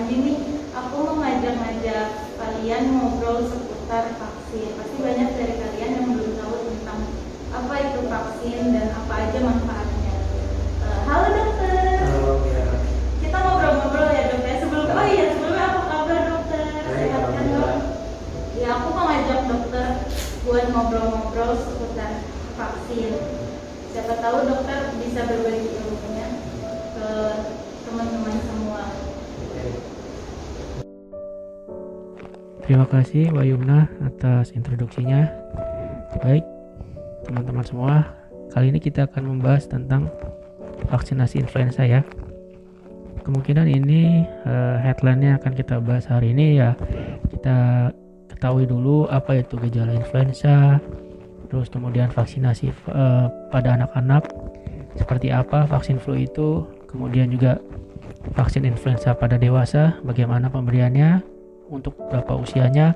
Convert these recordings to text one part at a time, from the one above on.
aja nih, aku mau ngajak-ngajak kalian ngobrol seputar vaksin. Pasti banyak dari kalian yang belum tahu tentang apa itu vaksin dan apa aja manfaatnya. Halo dokter. Halo ya. Kita ngobrol-ngobrol ya dok ya. Sebelumnya apa kabar dokter? Sehat kan dok? Ya, aku mau ngajak dokter buat ngobrol-ngobrol seputar vaksin. Siapa tahu dokter bisa berbagi ilmunya ke teman-teman semua. Terima kasih Mbak Yumna atas introduksinya. Baik, teman-teman semua, kali ini kita akan membahas tentang vaksinasi influenza ya. Kemungkinan ini headline-nya akan kita bahas hari ini ya. Kita ketahui dulu apa itu gejala influenza, terus kemudian vaksinasi pada anak-anak seperti apa vaksin flu itu, kemudian juga vaksin influenza pada dewasa, bagaimana pemberiannya, untuk berapa usianya,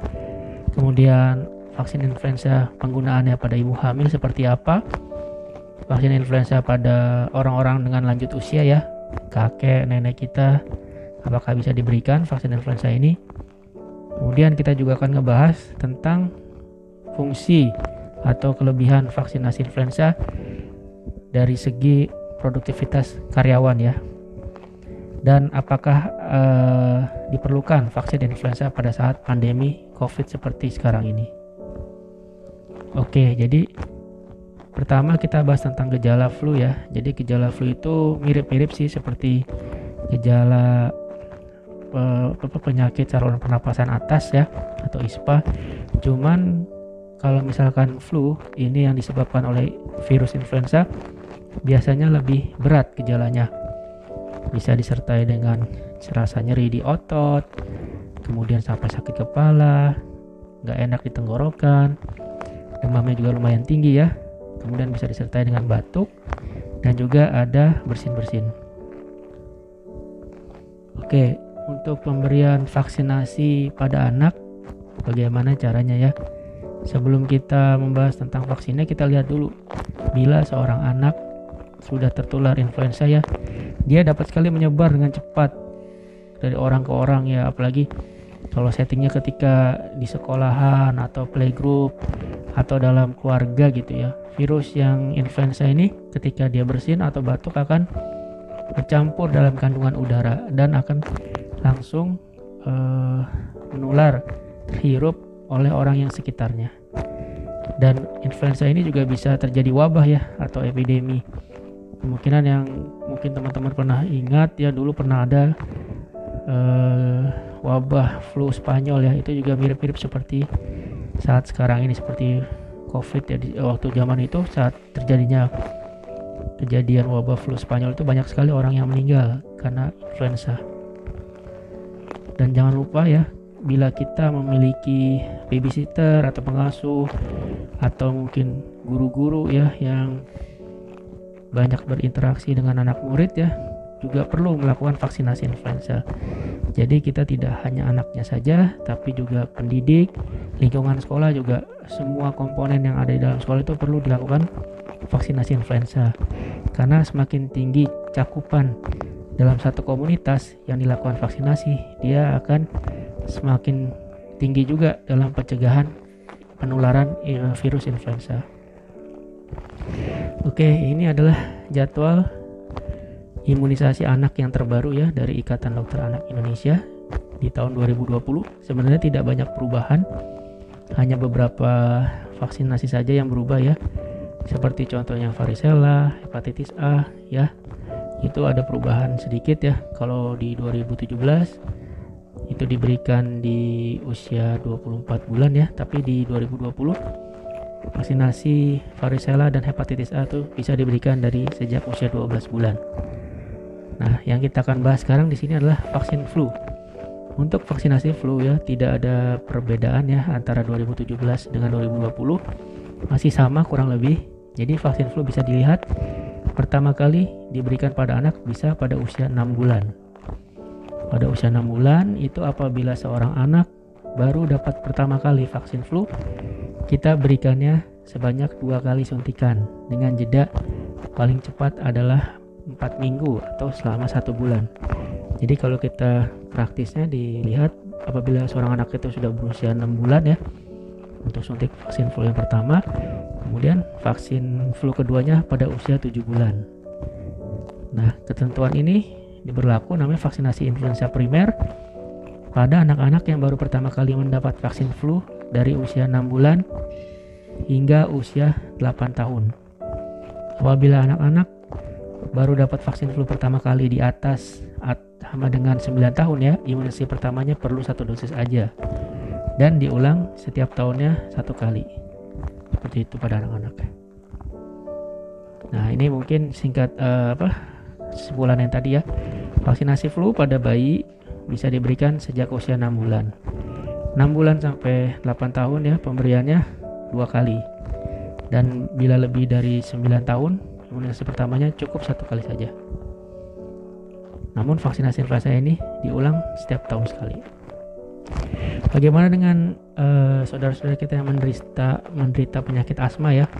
kemudian vaksin influenza penggunaannya pada ibu hamil seperti apa, vaksin influenza pada orang-orang dengan lanjut usia ya, kakek, nenek kita, apakah bisa diberikan vaksin influenza ini. Kemudian kita juga akan ngebahas tentang fungsi atau kelebihan vaksinasi influenza dari segi produktivitas karyawan ya, dan apakah diperlukan vaksin influenza pada saat pandemi COVID seperti sekarang ini. Oke, jadi pertama kita bahas tentang gejala flu ya. Jadi gejala flu itu mirip-mirip sih seperti gejala penyakit saluran pernapasan atas ya, atau ISPA. Cuman kalau misalkan flu ini yang disebabkan oleh virus influenza, biasanya lebih berat gejalanya. Bisa disertai dengan serasa nyeri di otot, kemudian sampai sakit kepala, nggak enak di tenggorokan, demamnya juga lumayan tinggi ya, kemudian bisa disertai dengan batuk, dan juga ada bersin-bersin. Oke, untuk pemberian vaksinasi pada anak, bagaimana caranya ya? Sebelum kita membahas tentang vaksinnya, kita lihat dulu, bila seorang anak sudah tertular influenza ya, dia dapat sekali menyebar dengan cepat dari orang ke orang ya, apalagi kalau settingnya ketika di sekolahan atau playgroup atau dalam keluarga gitu ya. Virus yang influenza ini ketika dia bersin atau batuk akan bercampur dalam kandungan udara dan akan langsung menular, terhirup oleh orang yang sekitarnya. Dan influenza ini juga bisa terjadi wabah ya, atau epidemi. Kemungkinan yang mungkin teman-teman pernah ingat ya, dulu pernah ada wabah flu Spanyol ya, itu juga mirip-mirip seperti saat sekarang ini, seperti COVID ya. Waktu zaman itu saat terjadinya kejadian wabah flu Spanyol itu banyak sekali orang yang meninggal karena influenza. Dan jangan lupa ya, bila kita memiliki babysitter atau pengasuh atau mungkin guru-guru ya yang banyak berinteraksi dengan anak murid ya, juga perlu melakukan vaksinasi influenza. Jadi kita tidak hanya anaknya saja, tapi juga pendidik, lingkungan sekolah juga, semua komponen yang ada di dalam sekolah itu perlu dilakukan vaksinasi influenza. Karena semakin tinggi cakupan dalam satu komunitas yang dilakukan vaksinasi, dia akan semakin tinggi juga dalam pencegahan penularan virus influenza. Oke, ini adalah jadwal imunisasi anak yang terbaru ya dari Ikatan Dokter Anak Indonesia di tahun 2020. Sebenarnya tidak banyak perubahan, hanya beberapa vaksinasi saja yang berubah ya. Seperti contohnya varicella, hepatitis A ya. Itu ada perubahan sedikit ya. Kalau di 2017 itu diberikan di usia 24 bulan ya, tapi di 2020 vaksinasi varicella dan hepatitis A itu bisa diberikan dari sejak usia 12 bulan. Nah, yang kita akan bahas sekarang di sini adalah vaksin flu. Untuk vaksinasi flu ya, tidak ada perbedaan ya antara 2017 dengan 2020. Masih sama kurang lebih. Jadi vaksin flu bisa dilihat pertama kali diberikan pada anak bisa pada usia 6 bulan. Pada usia 6 bulan itu apabila seorang anak baru dapat pertama kali vaksin flu, kita berikannya sebanyak 2 kali suntikan dengan jeda paling cepat adalah 4 minggu atau selama 1 bulan. Jadi kalau kita praktisnya dilihat, apabila seorang anak itu sudah berusia 6 bulan ya untuk suntik vaksin flu yang pertama, kemudian vaksin flu keduanya pada usia 7 bulan. Nah, ketentuan ini berlaku namanya vaksinasi influenza primer pada anak-anak yang baru pertama kali mendapat vaksin flu dari usia 6 bulan hingga usia 8 tahun. Apabila anak-anak baru dapat vaksin flu pertama kali di atas sama dengan 9 tahun ya, imunisasi pertamanya perlu 1 dosis aja dan diulang setiap tahunnya 1 kali. Seperti itu pada anak-anak. Nah, ini mungkin singkat kesimpulan yang tadi ya. Vaksinasi flu pada bayi bisa diberikan sejak usia 6 bulan. 6 bulan sampai 8 tahun ya, pemberiannya 2 kali. Dan bila lebih dari 9 tahun, imunisasi pertamanya cukup 1 kali saja. Namun vaksinasi influenza ini diulang setiap tahun sekali. Bagaimana dengan saudara-saudara kita yang menderita penyakit asma ya?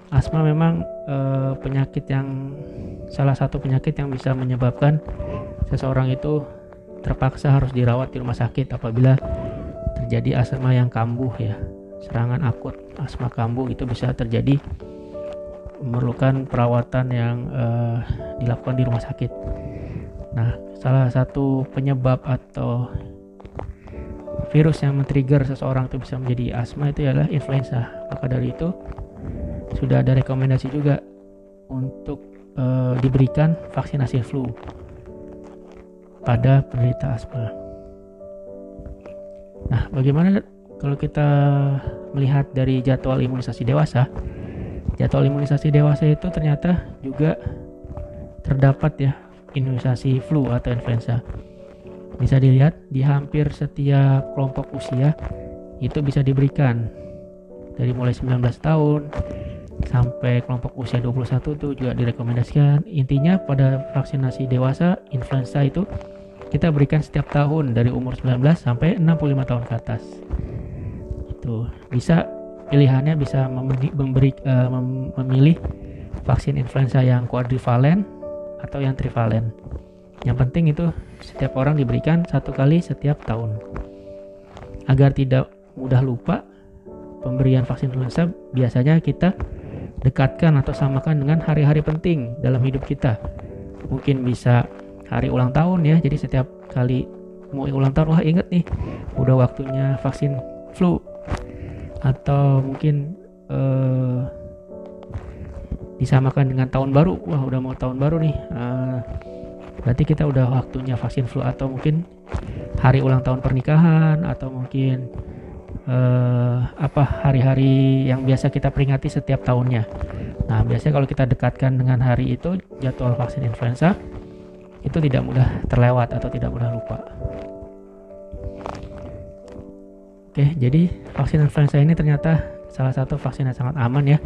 Asma memang salah satu penyakit yang bisa menyebabkan seseorang itu terpaksa harus dirawat di rumah sakit apabila terjadi asma yang kambuh ya. Serangan akut asma kambuh itu bisa terjadi, memerlukan perawatan yang dilakukan di rumah sakit. Nah, salah satu penyebab atau virus yang men-trigger seseorang itu bisa menjadi asma itu adalah influenza. Maka dari itu sudah ada rekomendasi juga untuk diberikan vaksinasi flu pada penderita asma. Nah, bagaimana kalau kita melihat dari jadwal imunisasi dewasa? Jadwal imunisasi dewasa itu ternyata juga terdapat ya imunisasi flu atau influenza. Bisa dilihat di hampir setiap kelompok usia itu bisa diberikan dari mulai 19 tahun sampai kelompok usia 21 itu juga direkomendasikan. Intinya pada vaksinasi dewasa influenza itu kita berikan setiap tahun dari umur 19 sampai 65 tahun ke atas. Itu bisa pilihannya bisa memilih vaksin influenza yang kuadrivalen atau yang trivalen. Yang penting itu setiap orang diberikan 1 kali setiap tahun. Agar tidak mudah lupa, pemberian vaksin influenza biasanya kita dekatkan atau samakan dengan hari-hari penting dalam hidup kita. Mungkin bisa hari ulang tahun ya, jadi setiap kali mau ulang tahun, wah inget nih udah waktunya vaksin flu. Atau mungkin disamakan dengan tahun baru, wah udah mau tahun baru nih, berarti kita udah waktunya vaksin flu. Atau mungkin hari ulang tahun pernikahan, atau mungkin hari-hari yang biasa kita peringati setiap tahunnya. Nah, biasanya kalau kita dekatkan dengan hari itu jadwal vaksin influenza, itu tidak mudah terlewat atau tidak mudah lupa. Oke, jadi vaksin influenza ini ternyata salah satu vaksin yang sangat aman ya.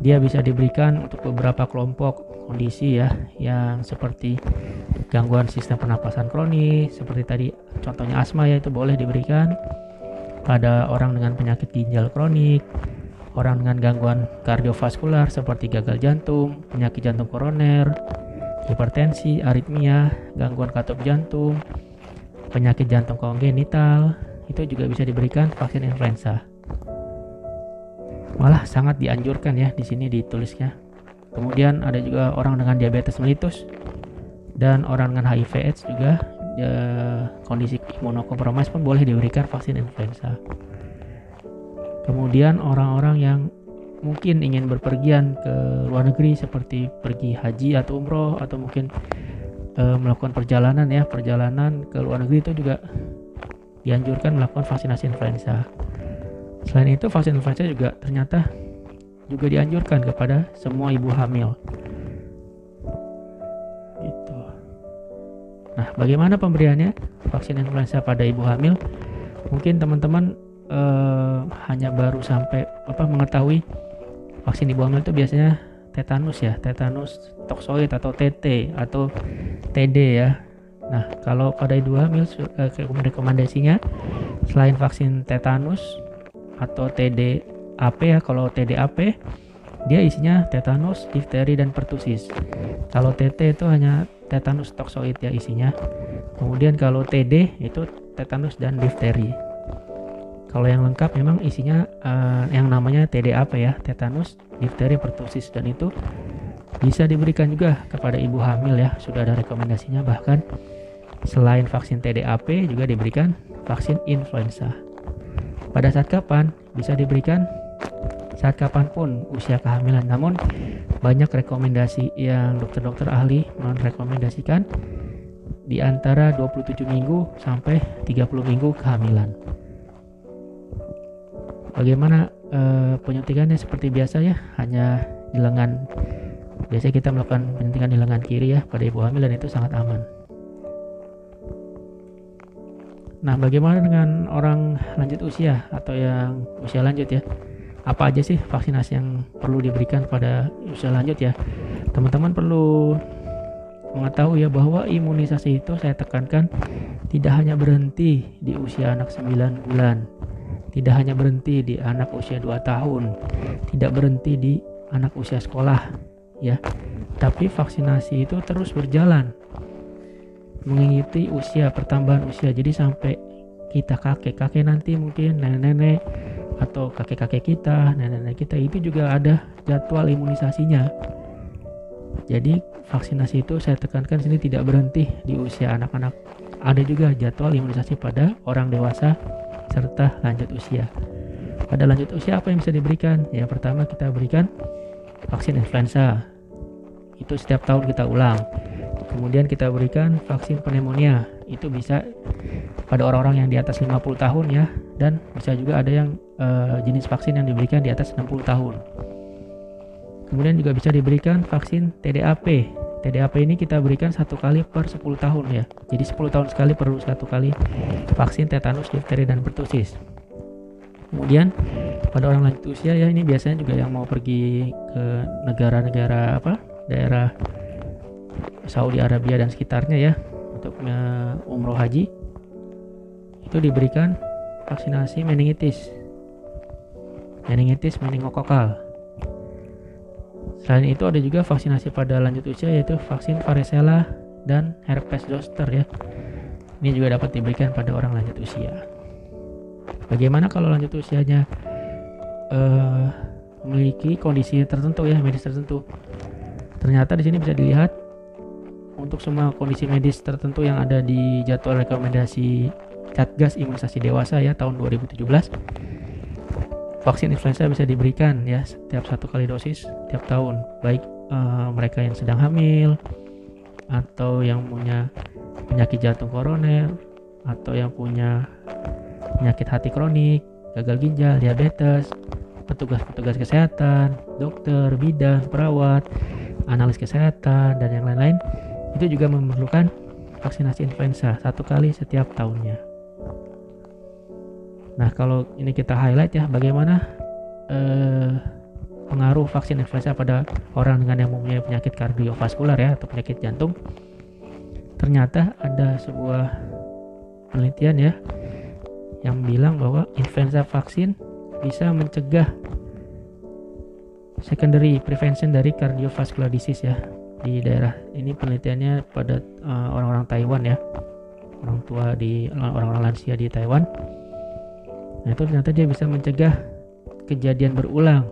Dia bisa diberikan untuk beberapa kelompok kondisi ya, yang seperti gangguan sistem pernapasan kronis, seperti tadi contohnya asma ya, itu boleh diberikan pada orang dengan penyakit ginjal kronik, orang dengan gangguan kardiovaskular seperti gagal jantung, penyakit jantung koroner, hipertensi, aritmia, gangguan katup jantung, penyakit jantung kongenital, itu juga bisa diberikan vaksin influenza. Malah sangat dianjurkan ya, di sini ditulisnya. Kemudian ada juga orang dengan diabetes mellitus dan orang dengan HIV/AIDS juga, kondisi imunokompromis pun boleh diberikan vaksin influenza. Kemudian orang-orang yang mungkin ingin berpergian ke luar negeri seperti pergi haji atau umroh, atau mungkin melakukan perjalanan ke luar negeri, itu juga dianjurkan melakukan vaksinasi influenza. Selain itu, vaksin influenza juga ternyata juga dianjurkan kepada semua ibu hamil. Gitu. Nah, bagaimana pemberiannya vaksin influenza pada ibu hamil? Mungkin teman-teman hanya baru sampai mengetahui vaksin ibu hamil itu biasanya tetanus ya, tetanus toksoid atau TT atau TD ya. Nah, kalau pada ibu hamil rekomendasinya selain vaksin tetanus atau TDAP ya, kalau TDAP dia isinya tetanus, difteri dan pertusis. Kalau TT itu hanya tetanus toksoid ya isinya. Kemudian kalau TD itu tetanus dan difteri. Kalau yang lengkap memang isinya yang namanya TDAP ya, tetanus, difteri, pertusis, dan itu bisa diberikan juga kepada ibu hamil ya, sudah ada rekomendasinya. Bahkan selain vaksin TDAP juga diberikan vaksin influenza. Pada saat kapan? Bisa diberikan saat kapanpun usia kehamilan. Namun banyak rekomendasi yang dokter-dokter ahli merekomendasikan di antara 27 minggu sampai 30 minggu kehamilan. Bagaimana penyuntikannya? Seperti biasa ya, hanya di lengan. Biasanya kita melakukan penyuntikan di lengan kiri ya pada ibu hamil, dan itu sangat aman. Nah, bagaimana dengan orang lanjut usia atau yang usia lanjut ya? Apa aja sih vaksinasi yang perlu diberikan pada usia lanjut ya? Teman-teman perlu mengetahui ya bahwa imunisasi itu, saya tekankan, tidak hanya berhenti di usia anak 9 bulan, tidak hanya berhenti di anak usia 2 tahun, tidak berhenti di anak usia sekolah ya, tapi vaksinasi itu terus berjalan mengikuti usia, pertambahan usia. Jadi sampai kita kakek nanti, mungkin nenek-nenek atau kakek-kakek kita, nenek-nenek kita, itu juga ada jadwal imunisasinya. Jadi vaksinasi itu saya tekankan sini tidak berhenti di usia anak-anak, ada juga jadwal imunisasi pada orang dewasa serta lanjut usia. Pada lanjut usia apa yang bisa diberikan? Ya, pertama kita berikan vaksin influenza, itu setiap tahun kita ulang. Kemudian kita berikan vaksin pneumonia, itu bisa pada orang-orang yang di atas 50 tahun ya, dan bisa juga ada yang jenis vaksin yang diberikan di atas 60 tahun. Kemudian juga bisa diberikan vaksin TDAP. TDAP ini kita berikan 1 kali per 10 tahun ya. Jadi 10 tahun sekali perlu 1 kali vaksin tetanus, difteri, dan pertusis. Kemudian pada orang lanjut usia ya, ini biasanya juga yang mau pergi ke negara-negara daerah Saudi Arabia dan sekitarnya ya, untuk umroh haji, itu diberikan vaksinasi meningitis, meningokokal. Selain itu ada juga vaksinasi pada lanjut usia, yaitu vaksin varicella dan herpes zoster ya. Ini juga dapat diberikan pada orang lanjut usia. Bagaimana kalau lanjut usianya memiliki kondisi tertentu ya, medis tertentu? Ternyata di sini bisa dilihat untuk semua kondisi medis tertentu yang ada di jadwal rekomendasi Satgas Imunisasi Dewasa ya tahun 2017, vaksin influenza bisa diberikan ya setiap 1 kali dosis tiap tahun, baik mereka yang sedang hamil atau yang punya penyakit jantung koroner atau yang punya penyakit hati kronik, gagal ginjal, diabetes, petugas-petugas kesehatan, dokter, bidan, perawat, analis kesehatan, dan yang lain-lain. Itu juga memerlukan vaksinasi influenza 1 kali setiap tahunnya. Nah, kalau ini kita highlight ya, bagaimana pengaruh vaksin influenza pada orang dengan yang mempunyai penyakit kardiovaskular ya, atau penyakit jantung. Ternyata ada sebuah penelitian ya yang bilang bahwa influenza vaksin bisa mencegah secondary prevention dari cardiovascular disease ya di daerah ini. Penelitiannya pada orang-orang Taiwan ya, orang-orang lansia di Taiwan. Nah, itu ternyata dia bisa mencegah kejadian berulang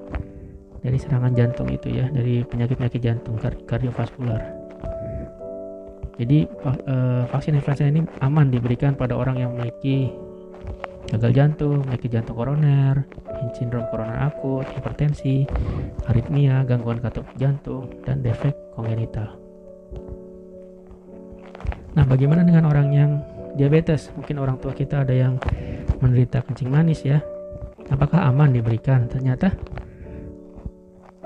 dari serangan jantung itu ya, dari penyakit-penyakit jantung kardiovaskular. Jadi vaksin influenza ini aman diberikan pada orang yang memiliki gagal jantung, penyakit jantung koroner, sindrom koroner akut, hipertensi, aritmia, gangguan katup jantung, dan defek kongenital. Nah, bagaimana dengan orang yang diabetes? Mungkin orang tua kita ada yang menderita kencing manis ya. Apakah aman diberikan? Ternyata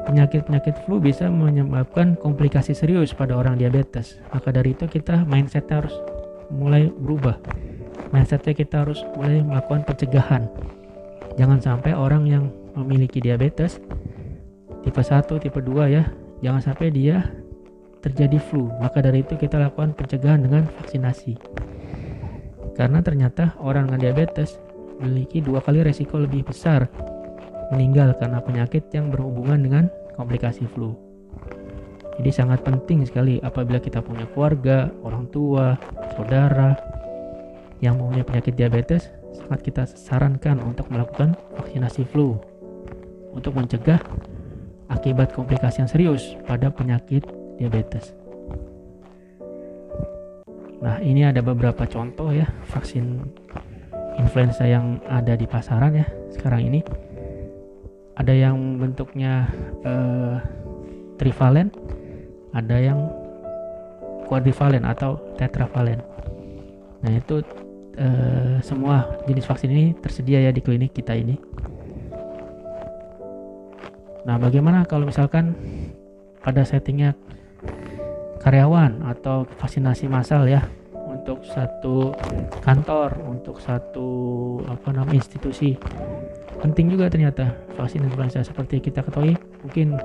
penyakit-penyakit flu bisa menyebabkan komplikasi serius pada orang diabetes. Maka dari itu kita mindsetnya harus mulai berubah. Mindsetnya kita harus mulai melakukan pencegahan. Jangan sampai orang yang memiliki diabetes tipe 1, tipe 2 ya, jangan sampai dia terjadi flu. Maka dari itu kita lakukan pencegahan dengan vaksinasi. Karena ternyata orang dengan diabetes memiliki 2 kali resiko lebih besar meninggal karena penyakit yang berhubungan dengan komplikasi flu. Jadi sangat penting sekali apabila kita punya keluarga, orang tua, saudara yang mempunyai penyakit diabetes, sangat kita sarankan untuk melakukan vaksinasi flu untuk mencegah akibat komplikasi yang serius pada penyakit diabetes. Nah, ini ada beberapa contoh ya vaksin influenza yang ada di pasaran ya sekarang ini. Ada yang bentuknya trivalen, ada yang quadrivalen atau tetravalen. Nah, itu semua jenis vaksin ini tersedia ya di klinik kita ini. Nah, bagaimana kalau misalkan pada settingnya karyawan atau vaksinasi massal ya untuk satu kantor, untuk satu institusi? Penting juga ternyata vaksin influenza. Seperti kita ketahui, mungkin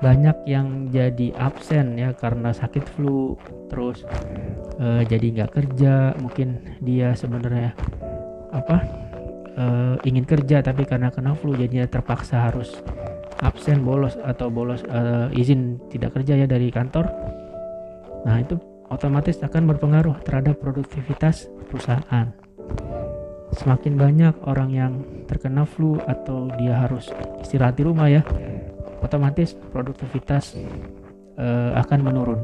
banyak yang jadi absen ya karena sakit flu, terus jadi nggak kerja. Mungkin dia sebenarnya ingin kerja tapi karena kena flu jadinya terpaksa harus absen, bolos izin tidak kerja ya dari kantor. Nah, itu otomatis akan berpengaruh terhadap produktivitas perusahaan. Semakin banyak orang yang terkena flu atau dia harus istirahat di rumah ya, otomatis produktivitas akan menurun.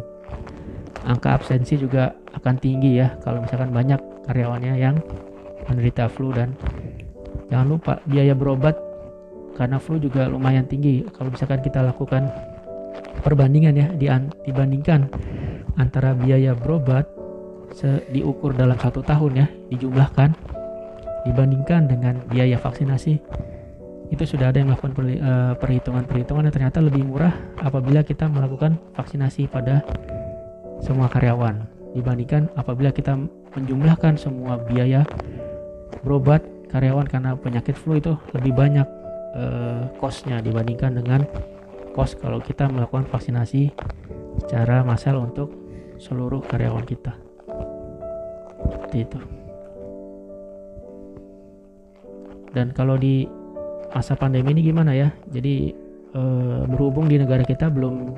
Angka absensi juga akan tinggi ya kalau misalkan banyak karyawannya yang menderita flu. Dan jangan lupa biaya berobat karena flu juga lumayan tinggi. Kalau misalkan kita lakukan perbandingan ya, dibandingkan antara biaya berobat diukur dalam 1 tahun ya, dijumlahkan dibandingkan dengan biaya vaksinasi, itu sudah ada yang melakukan perhitungan-perhitungan yang ternyata lebih murah apabila kita melakukan vaksinasi pada semua karyawan dibandingkan apabila kita menjumlahkan semua biaya berobat karyawan karena penyakit flu. Itu lebih banyak cost-nya dibandingkan dengan cost kalau kita melakukan vaksinasi secara massal untuk seluruh karyawan kita. Seperti itu. Dan kalau di masa pandemi ini gimana ya? Jadi berhubung di negara kita belum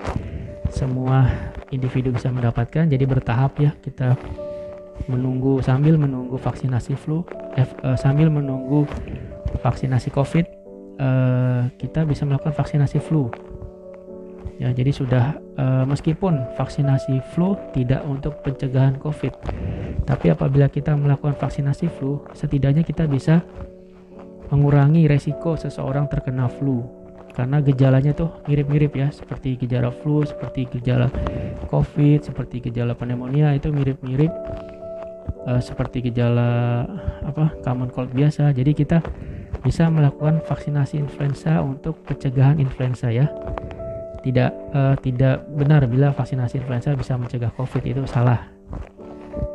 semua individu bisa mendapatkan, jadi bertahap ya kita sambil menunggu vaksinasi flu, sambil menunggu vaksinasi COVID, kita bisa melakukan vaksinasi flu. Ya, jadi sudah meskipun vaksinasi flu tidak untuk pencegahan COVID, tapi apabila kita melakukan vaksinasi flu, setidaknya kita bisa mengurangi resiko seseorang terkena flu karena gejalanya tuh mirip-mirip ya, seperti gejala flu, seperti gejala COVID, seperti gejala pneumonia, itu mirip-mirip seperti gejala common cold biasa. Jadi kita bisa melakukan vaksinasi influenza untuk pencegahan influenza ya. Tidak benar bila vaksinasi influenza bisa mencegah COVID, itu salah.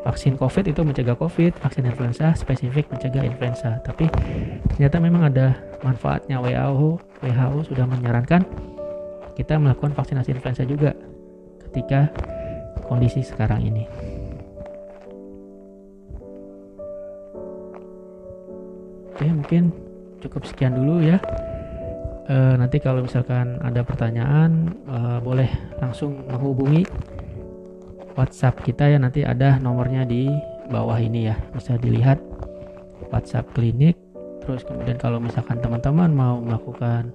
Vaksin COVID itu mencegah COVID, vaksin influenza spesifik mencegah influenza. Tapi ternyata memang ada manfaatnya. WHO sudah menyarankan kita melakukan vaksinasi influenza juga ketika kondisi sekarang ini. Oke, mungkin cukup sekian dulu ya. Nanti kalau misalkan ada pertanyaan boleh langsung menghubungi WhatsApp kita ya, nanti ada nomornya di bawah ini ya, bisa dilihat WhatsApp klinik. Terus kemudian kalau misalkan teman-teman mau melakukan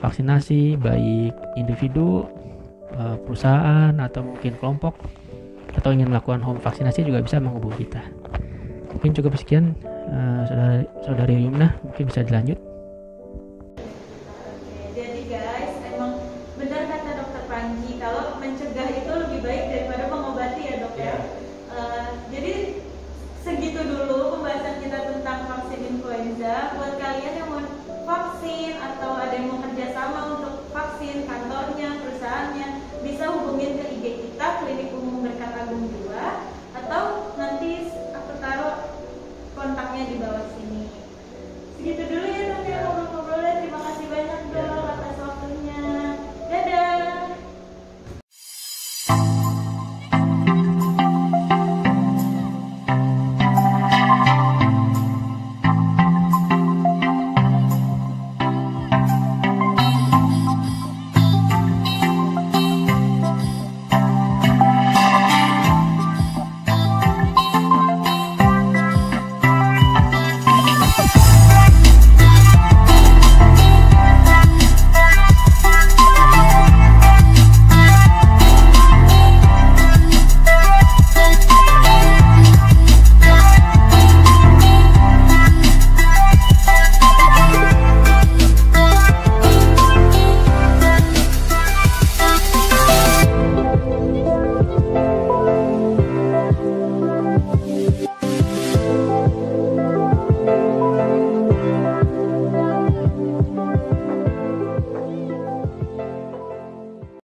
vaksinasi baik individu, perusahaan atau mungkin kelompok, atau ingin melakukan home vaksinasi juga bisa menghubungi kita. Mungkin cukup sekian. Saudari Yumna mungkin bisa dilanjut. Jadi guys, emang benar kata Dokter Panji kalau mencegah itu lebih baik daripada mengobati ya dok ya. Jadi segitu dulu pembahasan kita tentang vaksin influenza. Buat kalian yang mau vaksin atau ada yang mau kerjasama